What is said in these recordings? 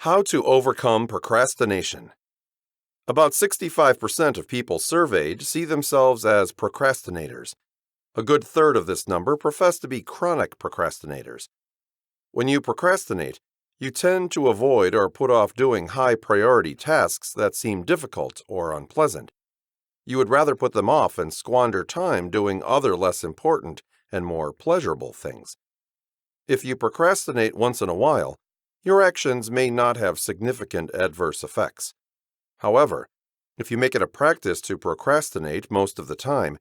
How to overcome procrastination. About 65% of people surveyed see themselves as procrastinators. A good third of this number profess to be chronic procrastinators. When you procrastinate, you tend to avoid or put off doing high-priority tasks that seem difficult or unpleasant. You would rather put them off and squander time doing other less important and more pleasurable things. If you procrastinate once in a while, your actions may not have significant adverse effects. However, if you make it a practice to procrastinate most of the time,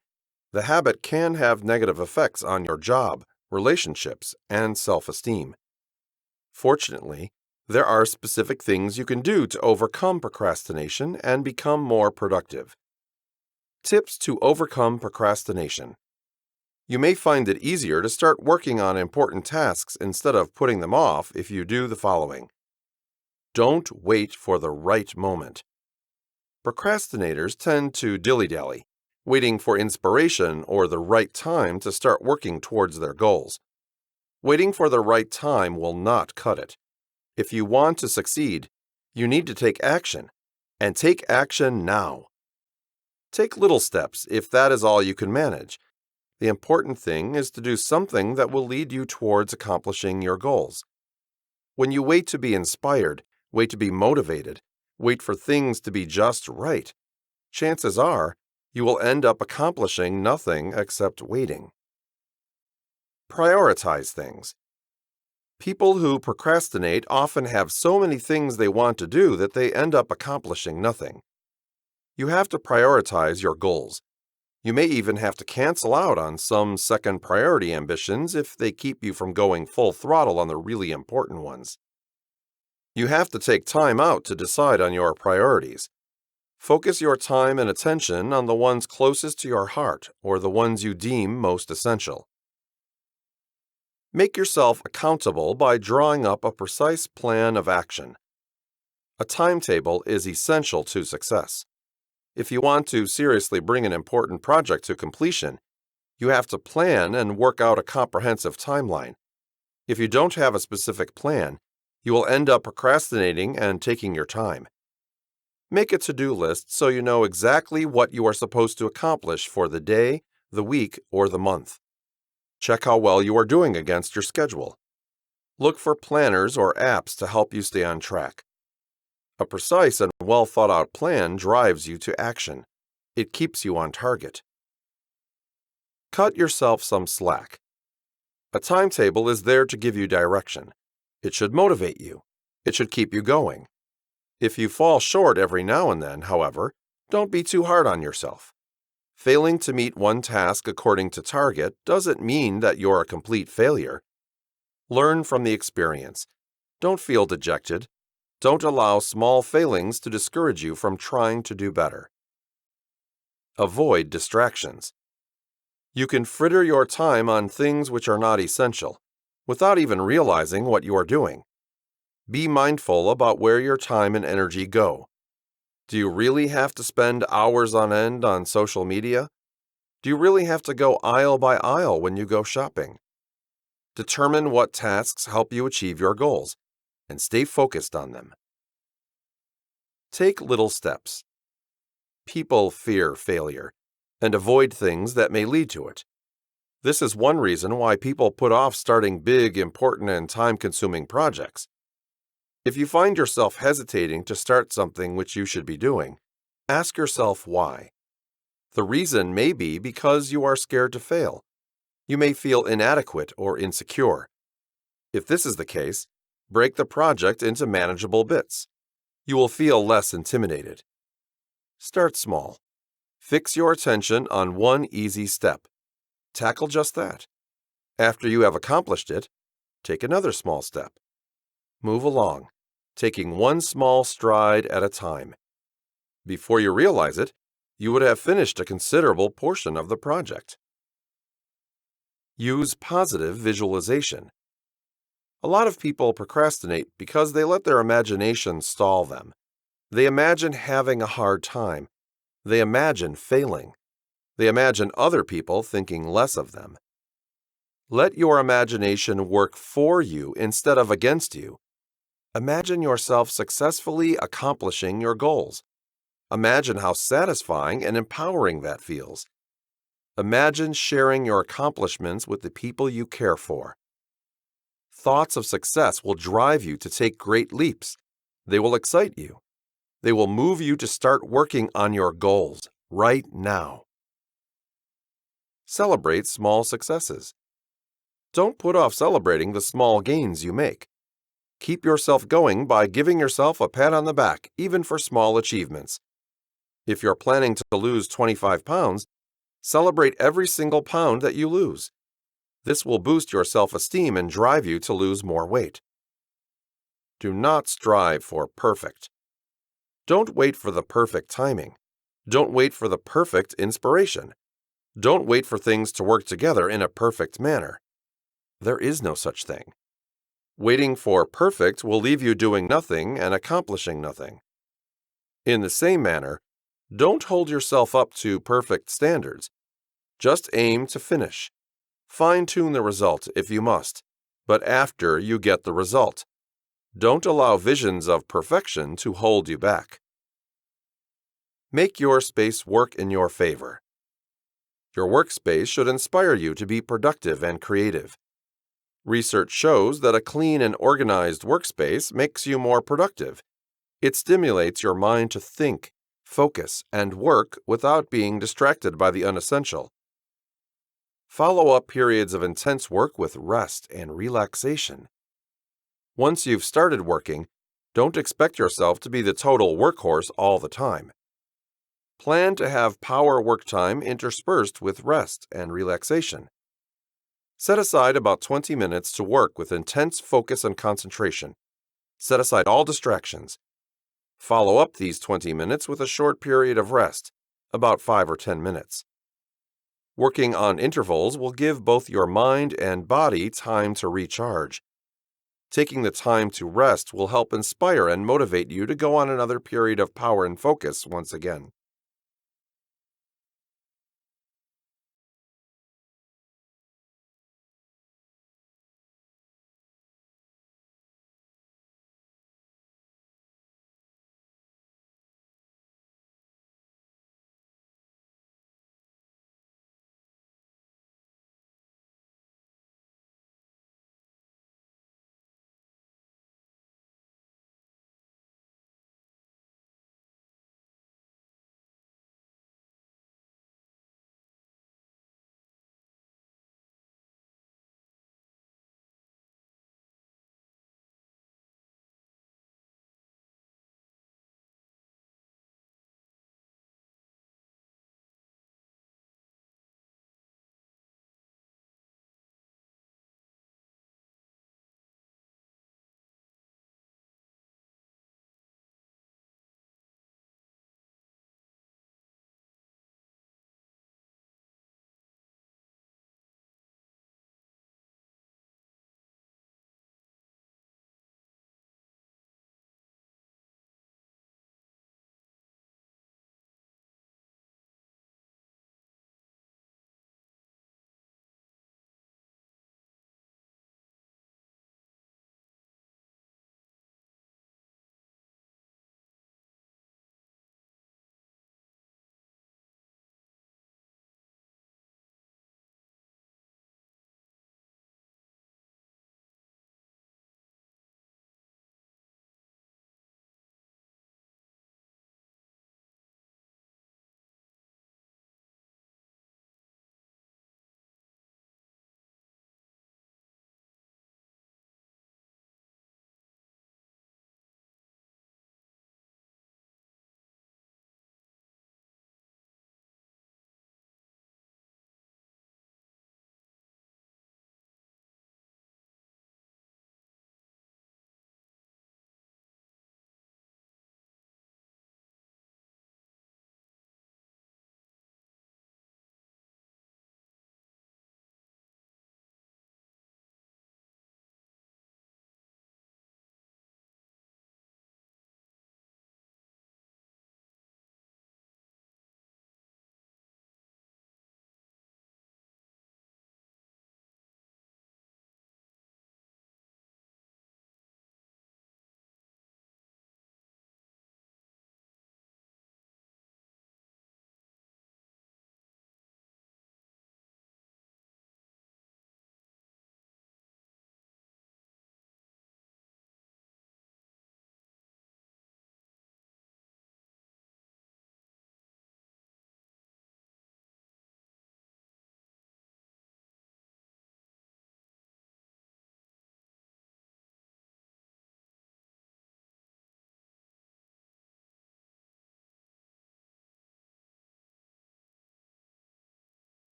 the habit can have negative effects on your job, relationships, and self-esteem. Fortunately, there are specific things you can do to overcome procrastination and become more productive. Tips to overcome procrastination. You may find it easier to start working on important tasks instead of putting them off if you do the following. Don't wait for the right moment. Procrastinators tend to dilly-dally, waiting for inspiration or the right time to start working towards their goals. Waiting for the right time will not cut it. If you want to succeed, you need to take action, and take action now. Take little steps if that is all you can manage. The important thing is to do something that will lead you towards accomplishing your goals. When you wait to be inspired, wait to be motivated, wait for things to be just right, chances are you will end up accomplishing nothing except waiting. Prioritize things. People who procrastinate often have so many things they want to do that they end up accomplishing nothing. You have to prioritize your goals. You may even have to cancel out on some second priority ambitions if they keep you from going full throttle on the really important ones. You have to take time out to decide on your priorities. Focus your time and attention on the ones closest to your heart or the ones you deem most essential. Make yourself accountable by drawing up a precise plan of action. A timetable is essential to success. If you want to seriously bring an important project to completion, you have to plan and work out a comprehensive timeline. If you don't have a specific plan, you will end up procrastinating and taking your time. Make a to-do list so you know exactly what you are supposed to accomplish for the day, the week, or the month. Check how well you are doing against your schedule. Look for planners or apps to help you stay on track. A precise and well-thought-out plan drives you to action. It keeps you on target. Cut yourself some slack. A timetable is there to give you direction. It should motivate you. It should keep you going. If you fall short every now and then, however, don't be too hard on yourself. Failing to meet one task according to target doesn't mean that you're a complete failure. Learn from the experience. Don't feel dejected. Don't allow small failings to discourage you from trying to do better. Avoid distractions. You can fritter your time on things which are not essential, without even realizing what you are doing. Be mindful about where your time and energy go. Do you really have to spend hours on end on social media? Do you really have to go aisle by aisle when you go shopping? Determine what tasks help you achieve your goals, and stay focused on them. Take little steps. People fear failure and avoid things that may lead to it. This is one reason why people put off starting big, important, and time-consuming projects. If you find yourself hesitating to start something which you should be doing, ask yourself why. The reason may be because you are scared to fail. You may feel inadequate or insecure. If this is the case, break the project into manageable bits. You will feel less intimidated. Start small. Fix your attention on one easy step. Tackle just that. After you have accomplished it, take another small step. Move along, taking one small stride at a time. Before you realize it, you would have finished a considerable portion of the project. Use positive visualization. A lot of people procrastinate because they let their imagination stall them. They imagine having a hard time. They imagine failing. They imagine other people thinking less of them. Let your imagination work for you instead of against you. Imagine yourself successfully accomplishing your goals. Imagine how satisfying and empowering that feels. Imagine sharing your accomplishments with the people you care for. Thoughts of success will drive you to take great leaps. They will excite you. They will move you to start working on your goals right now. Celebrate small successes. Don't put off celebrating the small gains you make. Keep yourself going by giving yourself a pat on the back, even for small achievements. If you're planning to lose 25 pounds, celebrate every single pound that you lose. This will boost your self-esteem and drive you to lose more weight. Do not strive for perfect. Don't wait for the perfect timing. Don't wait for the perfect inspiration. Don't wait for things to work together in a perfect manner. There is no such thing. Waiting for perfect will leave you doing nothing and accomplishing nothing. In the same manner, don't hold yourself up to perfect standards. Just aim to finish. Fine-tune the result if you must, but after you get the result. Don't allow visions of perfection to hold you back. Make your space work in your favor. Your workspace should inspire you to be productive and creative. Research shows that a clean and organized workspace makes you more productive. It stimulates your mind to think, focus, and work without being distracted by the unessential. Follow up periods of intense work with rest and relaxation. Once you've started working, don't expect yourself to be the total workhorse all the time. Plan to have power work time interspersed with rest and relaxation. Set aside about 20 minutes to work with intense focus and concentration. Set aside all distractions. Follow up these 20 minutes with a short period of rest, about 5 or 10 minutes. Working on intervals will give both your mind and body time to recharge. Taking the time to rest will help inspire and motivate you to go on another period of power and focus once again.